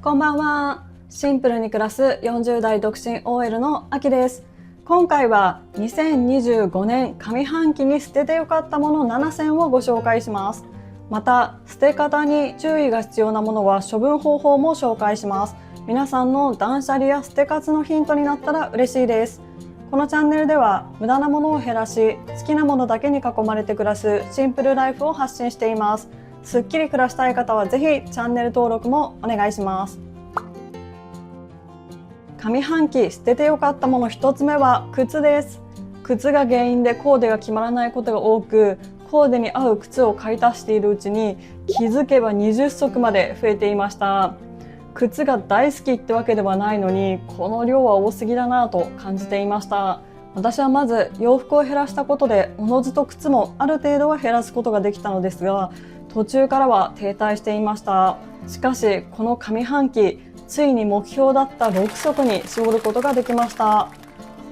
こんばんは。シンプルに暮らす40代独身 OL のあきです。今回は2025年上半期に捨ててよかったもの7選をご紹介します。また、捨て方に注意が必要なものは処分方法も紹介します。皆さんの断捨離や捨て活のヒントになったら嬉しいです。このチャンネルでは無駄なものを減らし、好きなものだけに囲まれて暮らすシンプルライフを発信しています。すっきり暮らしたい方はぜひチャンネル登録もお願いします。上半期捨ててよかったもの1つ目は靴です。靴が原因でコーデが決まらないことが多く、コーデに合う靴を買い足しているうちに気づけば20足まで増えていました。靴が大好きってわけではないのに、この量は多すぎだなと感じていました。私はまず洋服を減らしたことで、おのずと靴もある程度は減らすことができたのですが、途中からは停滞していました。しかしこの上半期、ついに目標だった6足に絞ることができました。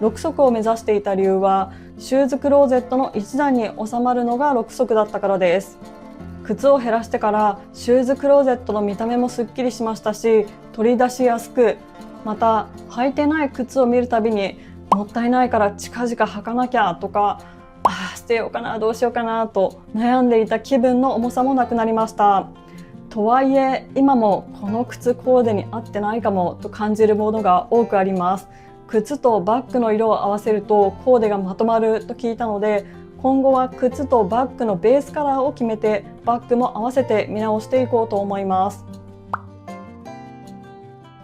6足を目指していた理由は、シューズクローゼットの一段に収まるのが6足だったからです。靴を減らしてからシューズクローゼットの見た目もすっきりしましたし、取り出しやすく、また履いてない靴を見るたびにもったいないから近々履かなきゃとか、捨てようかなどうしようかなと悩んでいた気分の重さもなくなりました。とはいえ今もこの靴コーデに合ってないかもと感じるものが多くあります。靴とバッグの色を合わせるとコーデがまとまると聞いたので、今後は靴とバッグのベースカラーを決めてバッグも合わせて見直していこうと思います。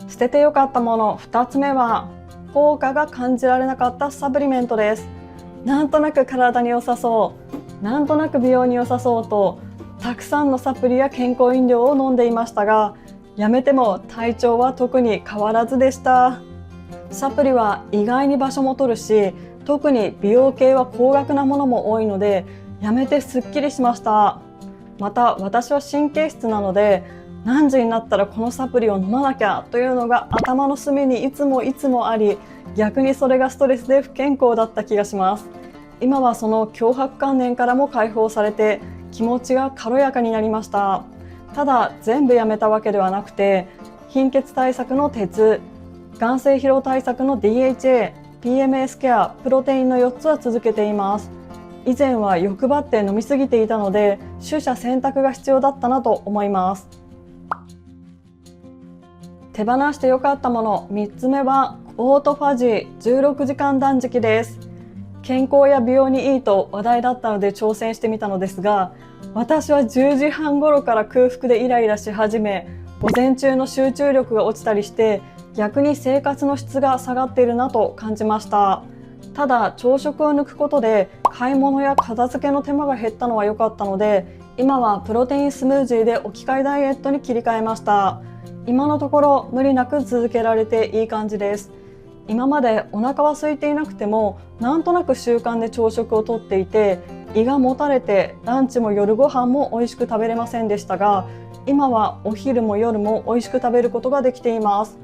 捨ててよかったもの2つ目は、効果が感じられなかったサプリメントです。なんとなく体に良さそう、なんとなく美容に良さそうと、たくさんのサプリや健康飲料を飲んでいましたが、やめても体調は特に変わらずでした。サプリは意外に場所も取るし、特に美容系は高額なものも多いので、やめてすっきりしました。また私は神経質なので、何時になったらこのサプリを飲まなきゃというのが頭の隅にいつもあり、逆にそれがストレスで不健康だった気がします。今はその強迫観念からも解放されて、気持ちが軽やかになりました。ただ全部やめたわけではなくて、貧血対策の鉄、眼性疲労対策の DHA、PMS ケア、プロテインの4つは続けています。以前は欲張って飲みすぎていたので、取捨選択が必要だったなと思います。手放してよかったもの3つ目は、オートファジー16時間断食です。健康や美容にいいと話題だったので挑戦してみたのですが、私は10時半頃から空腹でイライラし始め、午前中の集中力が落ちたりして、逆に生活の質が下がっているなと感じました。ただ朝食を抜くことで買い物や片付けの手間が減ったのは良かったので、今はプロテインスムージーで置き換えダイエットに切り替えました。今のところ無理なく続けられていい感じです。今までお腹は空いていなくても、なんとなく習慣で朝食をとっていて、胃がもたれてランチも夜ご飯も美味しく食べれませんでしたが、今はお昼も夜も美味しく食べることができています。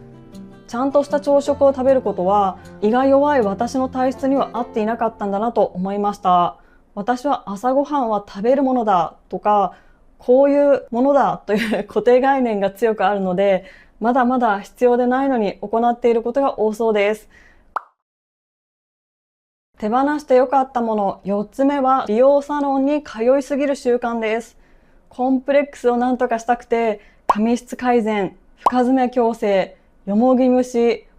ちゃんとした朝食を食べることは、胃が弱い私の体質には合っていなかったんだなと思いました。私は朝ごはんは食べるものだとか、こういうものだという固定概念が強くあるので、まだまだ必要でないのに行っていることが多そうです。手放してよかったもの4つ目は、美容サロンに通いすぎる習慣です。コンプレックスをなんとかしたくて、髪質改善、深爪矯正、よもぎ蒸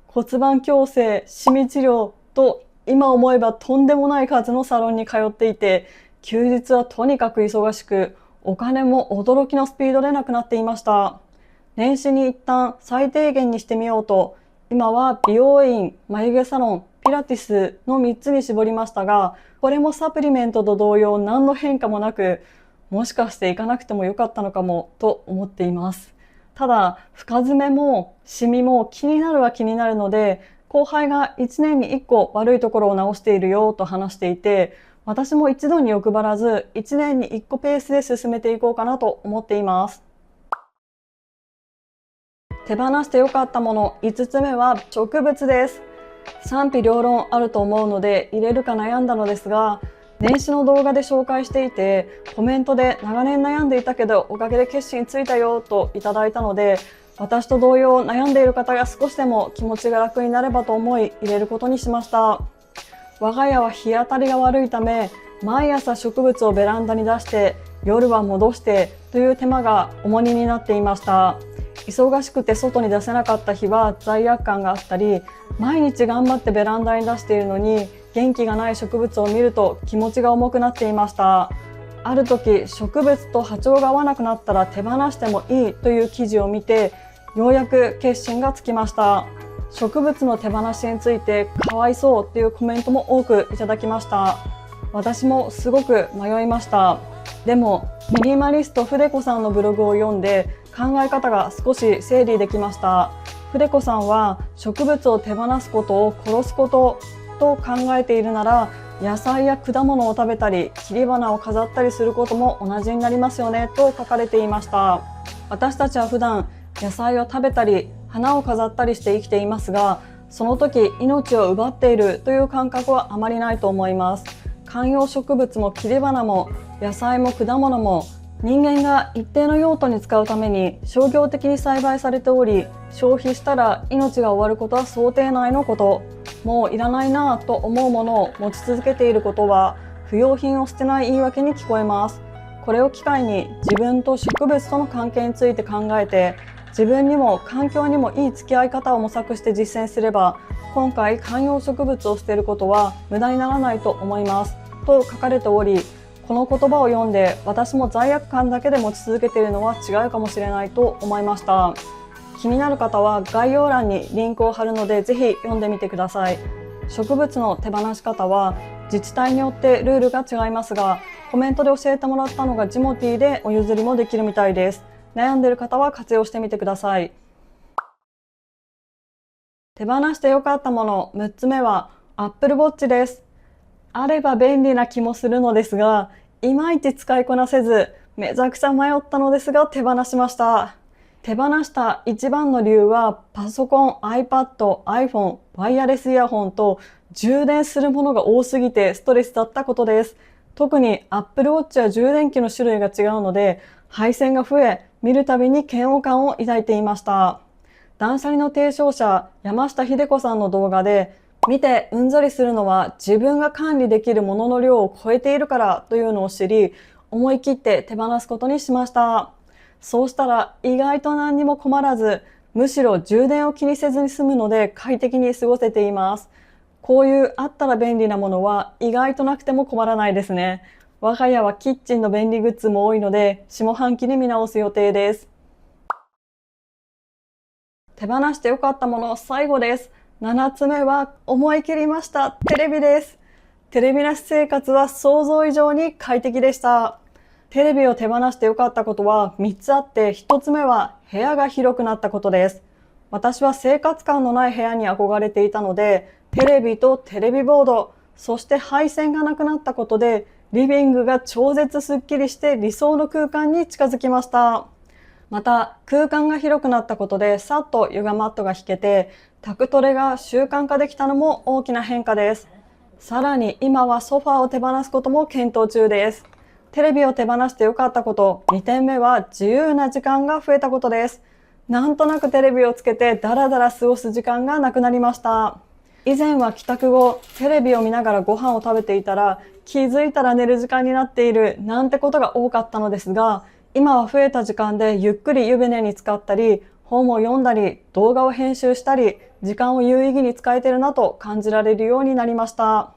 骨盤矯正、シミ治療と、今思えばとんでもない数のサロンに通っていて、休日はとにかく忙しく、お金も驚きのスピードでなくなっていました。年始に一旦最低限にしてみようと、今は美容院、眉毛サロン、ピラティスの3つに絞りましたが、これもサプリメントと同様何の変化もなく、もしかして行かなくてもよかったのかもと思っています。ただ深爪もシミも気になるは気になるので、後輩が1年に1個悪いところを直しているよと話していて、私も一度に欲張らず1年に1個ペースで進めていこうかなと思っています。手放してよかったもの5つ目は植物です。賛否両論あると思うので入れるか悩んだのですが、年始の動画で紹介していて、コメントで長年悩んでいたけどおかげで決心ついたよといただいたので、私と同様悩んでいる方が少しでも気持ちが楽になればと思い入れることにしました。我が家は日当たりが悪いため、毎朝植物をベランダに出して夜は戻してという手間が重荷になっていました。忙しくて外に出せなかった日は罪悪感があったり、毎日頑張ってベランダに出しているのに元気がない植物を見ると気持ちが重くなっていました。ある時、植物と波長が合わなくなったら手放してもいいという記事を見て、ようやく決心がつきました。植物の手放しについてかわいそうというコメントも多くいただきました。私もすごく迷いました。でもミニマリスト筆子さんのブログを読んで考え方が少し整理できました。筆子さんは植物を手放すことを殺すことと考えているなら、野菜や果物を食べたり切り花を飾ったりすることも同じになりますよねと書かれていました。私たちは普段野菜を食べたり花を飾ったりして生きていますが、その時命を奪っているという感覚はあまりないと思います。観葉植物も切り花も野菜も果物も人間が一定の用途に使うために商業的に栽培されており、消費したら命が終わることは想定内のこと。もういらないなぁと思うものを持ち続けていることは不要品を捨てない言い訳に聞こえます。これを機会に自分と植物との関係について考えて、自分にも環境にもいい付き合い方を模索して実践すれば、今回観葉植物を捨てることは無駄にならないと思いますと書かれており、この言葉を読んで私も罪悪感だけで持ち続けているのは違うかもしれないと思いました。気になる方は概要欄にリンクを貼るのでぜひ読んでみてください。植物の手放し方は自治体によってルールが違いますが、コメントで教えてもらったのがジモティーでお譲りもできるみたいです。悩んでいる方は活用してみてください。手放してよかったもの6つ目は Apple Watch です。あれば便利な気もするのですが、いまいち使いこなせず、めちゃくちゃ迷ったのですが手放しました。手放した一番の理由は、パソコン、iPad、iPhone、ワイヤレスイヤホンと充電するものが多すぎてストレスだったことです。特に Apple Watch は充電器の種類が違うので、配線が増え、見るたびに嫌悪感を抱いていました。断捨離の提唱者、山下秀子さんの動画で、見てうんざりするのは自分が管理できるものの量を超えているからというのを知り、思い切って手放すことにしました。そうしたら意外と何にも困らず、むしろ充電を気にせずに済むので快適に過ごせています。こういうあったら便利なものは意外となくても困らないですね。我が家はキッチンの便利グッズも多いので、下半期に見直す予定です。手放してよかったもの最後です。7つ目は思い切りました。テレビです。テレビなし生活は想像以上に快適でした。テレビを手放してよかったことは3つあって、1つ目は部屋が広くなったことです。私は生活感のない部屋に憧れていたので、テレビとテレビボード、そして配線がなくなったことで、リビングが超絶すっきりして理想の空間に近づきました。また、空間が広くなったことでさっとヨガマットが引けて、宅トレが習慣化できたのも大きな変化です。さらに今はソファーを手放すことも検討中です。テレビを手放してよかったこと、2点目は自由な時間が増えたことです。なんとなくテレビをつけてダラダラ過ごす時間がなくなりました。以前は帰宅後、テレビを見ながらご飯を食べていたら、気づいたら寝る時間になっているなんてことが多かったのですが、今は増えた時間でゆっくり湯船に浸かったり、本を読んだり、動画を編集したり、時間を有意義に使えているなと感じられるようになりました。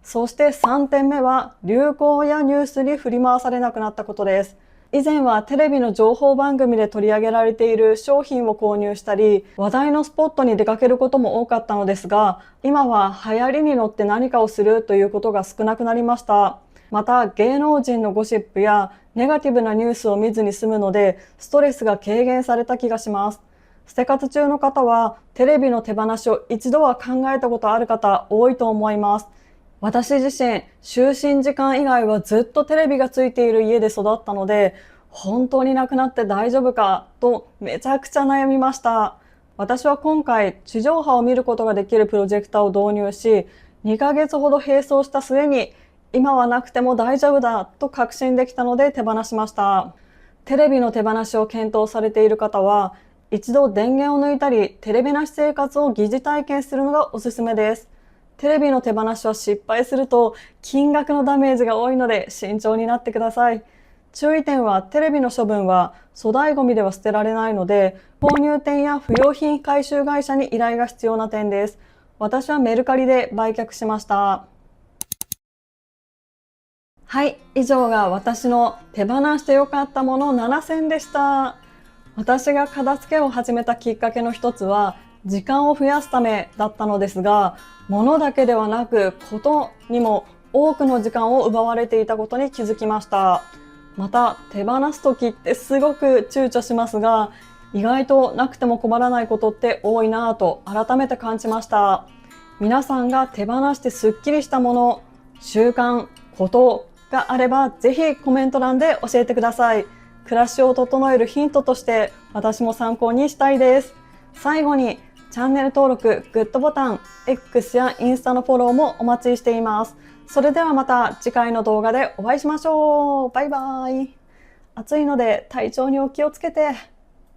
そして3点目は流行やニュースに振り回されなくなったことです。以前はテレビの情報番組で取り上げられている商品を購入したり、話題のスポットに出かけることも多かったのですが、今は流行りに乗って何かをするということが少なくなりました。また芸能人のゴシップやネガティブなニュースを見ずに済むので、ストレスが軽減された気がします。捨て活中の方はテレビの手放しを一度は考えたことある方多いと思います。私自身、就寝時間以外はずっとテレビがついている家で育ったので、本当になくなって大丈夫かとめちゃくちゃ悩みました。私は今回、地上波を見ることができるプロジェクターを導入し、2ヶ月ほど並走した末に、今はなくても大丈夫だと確信できたので手放しました。テレビの手放しを検討されている方は、一度電源を抜いたり、テレビなし生活を疑似体験するのがおすすめです。テレビの手放しは失敗すると金額のダメージが多いので慎重になってください。注意点は、テレビの処分は粗大ごみでは捨てられないので、購入店や不用品回収会社に依頼が必要な点です。私はメルカリで売却しました。はい、以上が私の手放してよかったもの7選でした。私が片付けを始めたきっかけの一つは、時間を増やすためだったのですが、物だけではなくことにも多くの時間を奪われていたことに気づきました。また、手放す時ってすごく躊躇しますが、意外となくても困らないことって多いなぁと改めて感じました。皆さんが手放してスッキリしたもの、習慣、ことがあれば、ぜひコメント欄で教えてください。暮らしを整えるヒントとして私も参考にしたいです。最後にチャンネル登録、グッドボタン、X やインスタのフォローもお待ちしています。それではまた次回の動画でお会いしましょう。バイバイ。暑いので体調にお気をつけて。